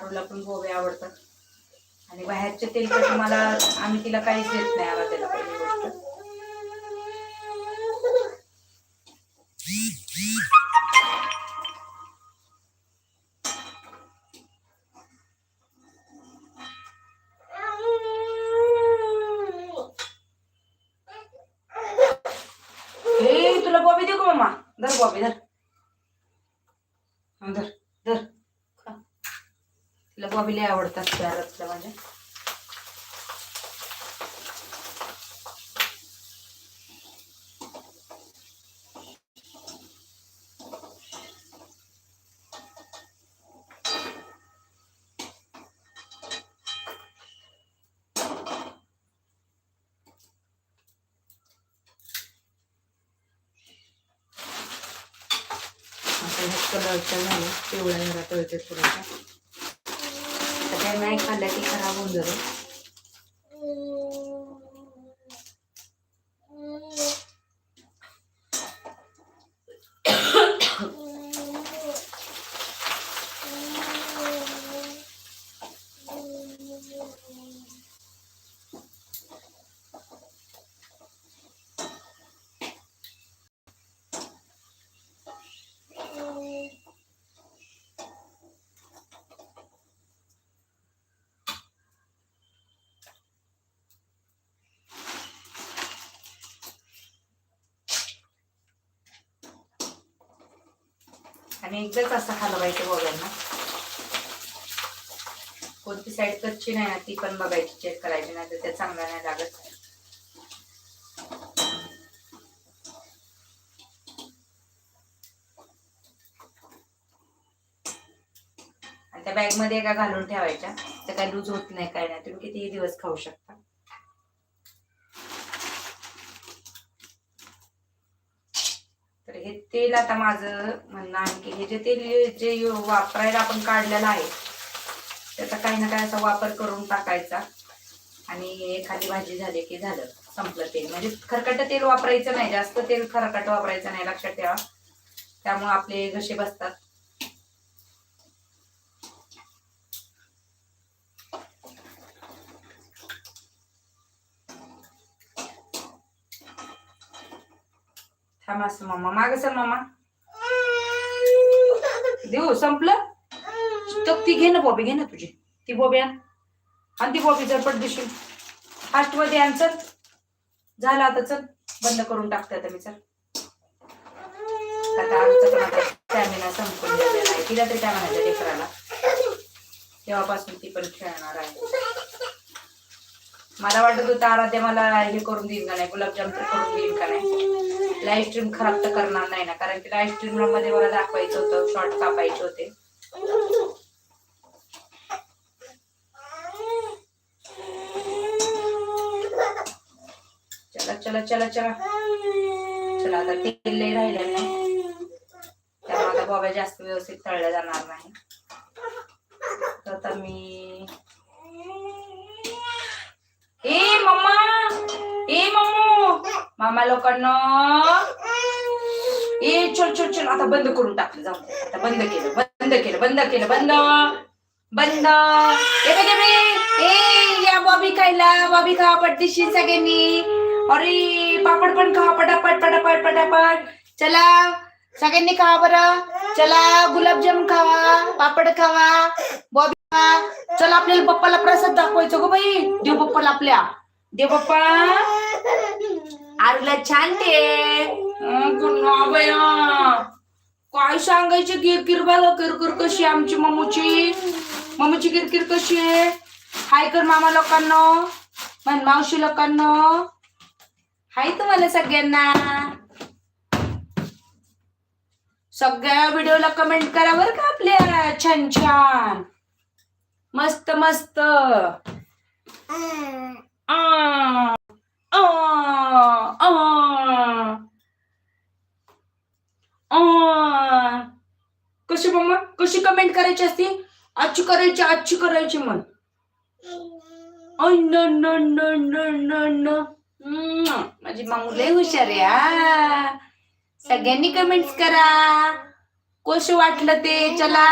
पाठवला पण गोबे आवडतात. आणि बाहेरचे तेलकट मला आम्ही तिला काहीच देत नाही आराध्याला. पहिली गोष्ट तुला बॉबी देऊ का मामा? धर बॉबी धर, धर धर. तिला बॉबी लय आवडतात आराध्याला माझ्या. कलरच्या झालं पिवळ्या जरा तळते थोड्याशा. आता काय नाही खाल्ल्या की खराब होऊन जाईल. आणि एकदाच असं खाल्लं पाहिजे बघायला. कोणती साईड कच्ची नाही ना ती पण बघायची, चेक करायची, नाही तर ते चांगलं नाही लागत. आणि त्या बॅग मध्ये एका घालून ठेवायच्या, त्या काही लूज होत नाही काय नाही. तुम्ही कितीही दिवस खाऊ शकता. तर हे तेल आता माझं म्हणणं आहे की हे जे तेल जे वापरायला आपण काढलेलं आहे त्याचा काही ना काही असा वापर करून टाकायचा. आणि एखादी भाजी झाली की झालं, संपलं तेल. म्हणजे खरकट तेल वापरायचं नाही, जास्त तेल खरकट वापरायचं नाही, लक्षात ठेवा. त्यामुळे आपले घसे बसतात. थांबा असं मामा, माग सर मामा. देऊ संपलं. ती घे ना बॉबी, घे ना तुझी ती बॉबी आण. आणि ती बॉबी जर पडदिशील फास्ट मध्ये आण. चल झालं आता, चल बंद करून टाकते आता मी. चल आता आमचं पण आता स्टॅमिना संपून गेलेला आहे. तिला तरी काय म्हणायचं लेकराला, तेव्हापासून ती पण खेळणार आहे. मला वाटत होतं आराध्या मला हे करून देईन का नाही, गुलाबजाम तर करून देईन का नाही. लाईव्ह स्ट्रीम खराब तर करणार नाही ना, कारण की लाईव्ह स्ट्रीम मध्ये मला दाखवायचं होतं, शॉर्ट कापायचे होते. चला चला चला चला चला. आता तेल लय राहिलं नाही, त्यामुळे आता बॉब्या जास्त व्यवस्थित तळल्या जाणार नाही. तर आता मी मामा लोकांना चल चल चल. आता बंद करून टाकलं, जाऊ. आता बंद केलं बंद केलं बंद केलं बंद बंद. या बॉबी खायला, बॉबी खावा पटदिशी सगळ्यांनी. अरे पापड पण खावा पटापट पटापट पटापट. चला सगळ्यांनी खावा बरं. चला गुलाबजाम खावा, पापड खावा, बॉबी खावा. चला आपल्याला पप्पाला प्रसाद दाखवायचं गो बाई. देव पप्पाला आपल्या, देव पप्पा आरूला छान ते काय सांगायचं. किरकिर बघा, किरकिर कशी आमची मम्मूची. मम्मीची किरकिर कशी आहे. हाय कर मामा लोकांना, म्हण मावशी लोकांना हाय तुम्हाला सगळ्यांना. सगळ्या व्हिडिओला कमेंट करा बरं का आपल्या. छान छान मस्त मस्त. कशी मम्मा, कशी कमेंट करायची असती. आजची करायची, आजची करायची म्हण. माझी मामू लय हुशार आहे. सगळ्यांनी कमेंट्स करा, कसं वाटलं ते. चला